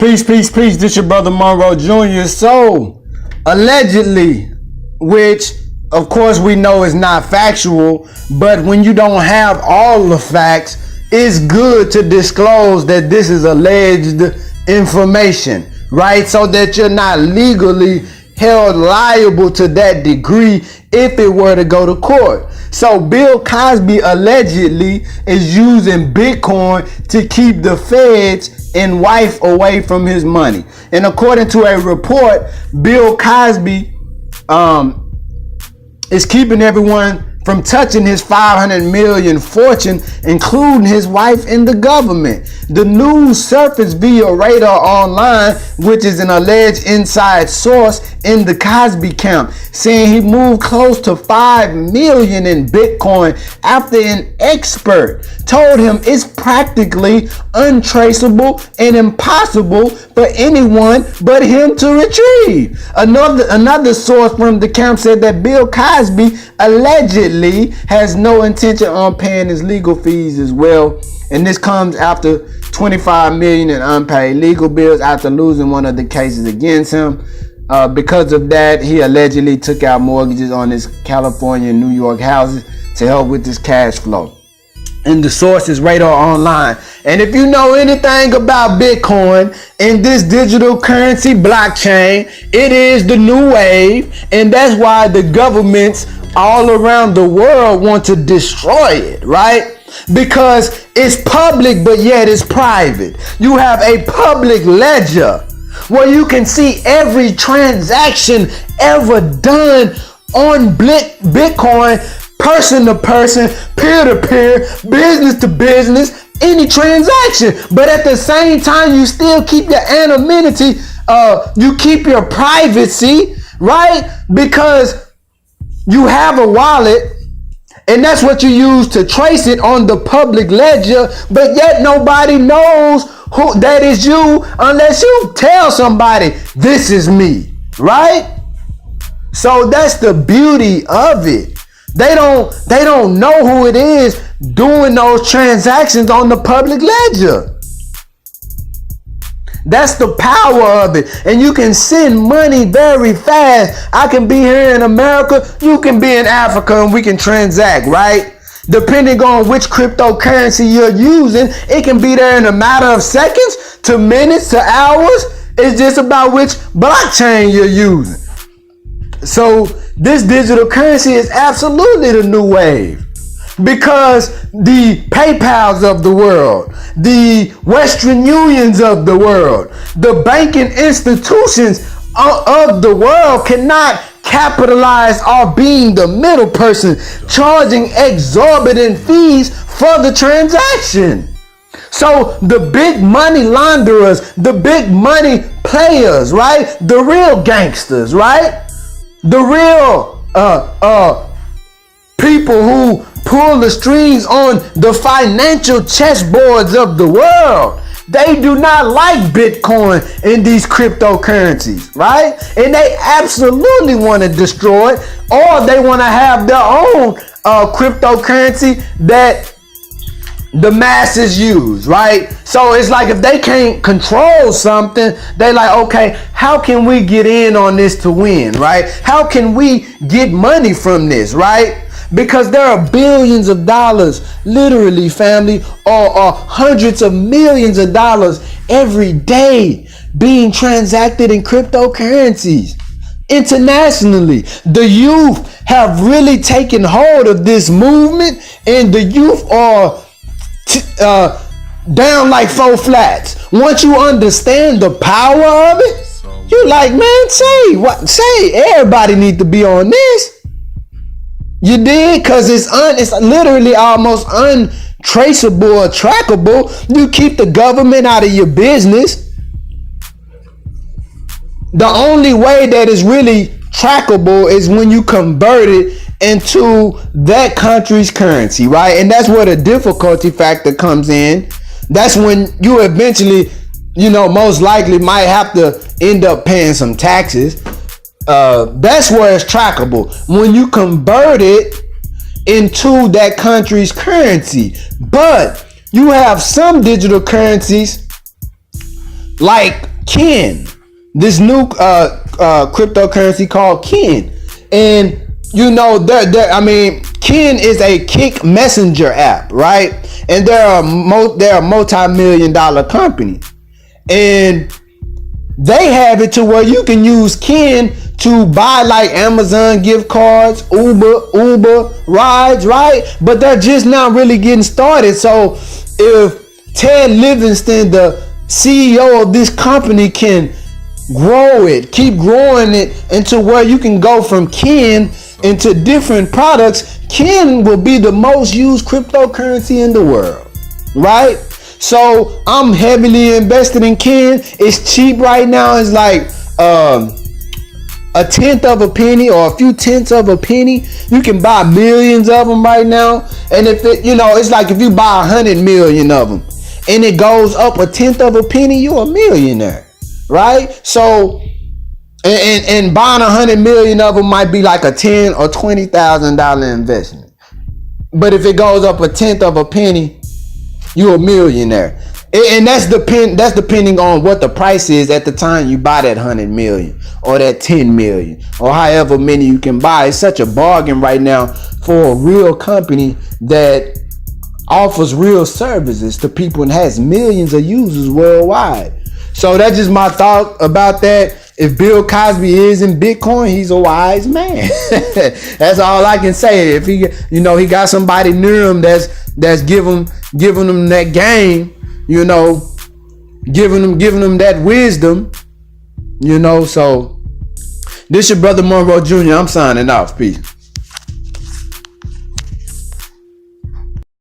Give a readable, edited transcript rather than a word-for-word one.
Peace, peace, peace. This your brother Monroe Jr. So, allegedly, which of course we know is not factual, but when you don't have all the facts, it's good to disclose that this is alleged information, right? So that you're not legally held liable to that degree if it were to go to court. So Bill Cosby allegedly is using Bitcoin to keep the feds and wife away from his money. And according to a report, Bill Cosby is keeping everyone from touching his 500 million fortune, including his wife and the government. The news surfaced via RadarOnline, which is an alleged inside source in the Cosby camp, saying he moved close to 5 million in Bitcoin after an expert told him it's practically untraceable and impossible for anyone but him to retrieve. Another source from the camp said that Bill Cosby allegedly has no intention on paying his legal fees as well, and this comes after 25 million in unpaid legal bills after losing one of the cases against him. Because of that, he allegedly took out mortgages on his California and New York houses to help with his cash flow. And the source is RadarOnline. And if you know anything about Bitcoin and this digital currency blockchain, it is the new wave, and that's why the governments all around the world want to destroy it, right? Because it's public, but yet it's private. You have a public ledger where you can see every transaction ever done on Bitcoin, person to person, peer to peer, business to business, any transaction. But at the same time, you still keep your anonymity, you keep your privacy, right? Because you have a wallet, and that's what you use to trace it on the public ledger, but yet nobody knows who that is you unless you tell somebody, this is me, right? So that's the beauty of it. They don't know who it is doing those transactions on the public ledger. That's the power of it. And you can send money very fast. I can be here in America, you can be in Africa, and we can transact, right? Depending on which cryptocurrency you're using, it can be there in a matter of seconds to minutes to hours. It's just about which blockchain you're using. So this digital currency is absolutely the new wave. Because the PayPals of the world, the Western Unions of the world, the banking institutions of the world cannot capitalize on being the middle person, charging exorbitant fees for the transaction. So the big money launderers, the big money players, right? The real gangsters, right? The real people who pull the strings on the financial chessboards of the world, they do not like Bitcoin and these cryptocurrencies, right? And they absolutely want to destroy it, or they want to have their own cryptocurrency that the masses use, right? So it's like if they can't control something, they like, okay, how can we get in on this to win, right? How can we get money from this, right? Because there are billions of dollars, literally, family, or hundreds of millions of dollars every day being transacted in cryptocurrencies internationally. The youth have really taken hold of this movement, and the youth are down like 4 flats. Once you understand the power of it, you like, man, say everybody need to be on this. You did? Because it's literally almost untraceable or trackable. You keep the government out of your business. The only way that is really trackable is when you convert it into that country's currency, right? And that's where the difficulty factor comes in. That's when you eventually, most likely might have to end up paying some taxes. That's where it's trackable. When you convert it into that country's currency. But you have some digital currencies like Ken, this new cryptocurrency called Ken. And you know, Ken is a Kick Messenger app, right? And they're a multi-million-dollar company, and they have it to where you can use Ken to buy like Amazon gift cards, Uber rides, right? But they're just not really getting started. So if Ted Livingston, the CEO of this company, can grow it, keep growing it into where you can go from Ken into different products, Ken will be the most used cryptocurrency in the world, right? So I'm heavily invested in Ken. It's cheap right now. It's like a tenth of a penny or a few tenths of a penny. You can buy millions of them right now. And if it, it's like if you buy 100 million of them and it goes up a tenth of a penny, you're a millionaire, right? So and buying 100 million of them might be like a $10,000 or $20,000 investment. But if it goes up a tenth of a penny, you're a millionaire. And that's depending on what the price is at the time you buy that 100 million or that 10 million or however many you can buy. It's such a bargain right now for a real company that offers real services to people and has millions of users worldwide. So that's just my thought about that. If Bill Cosby is in Bitcoin, he's a wise man. That's all I can say. If he got somebody near him that's giving him that game, giving him that wisdom, So this your brother Monroe Jr. I'm signing off. Peace.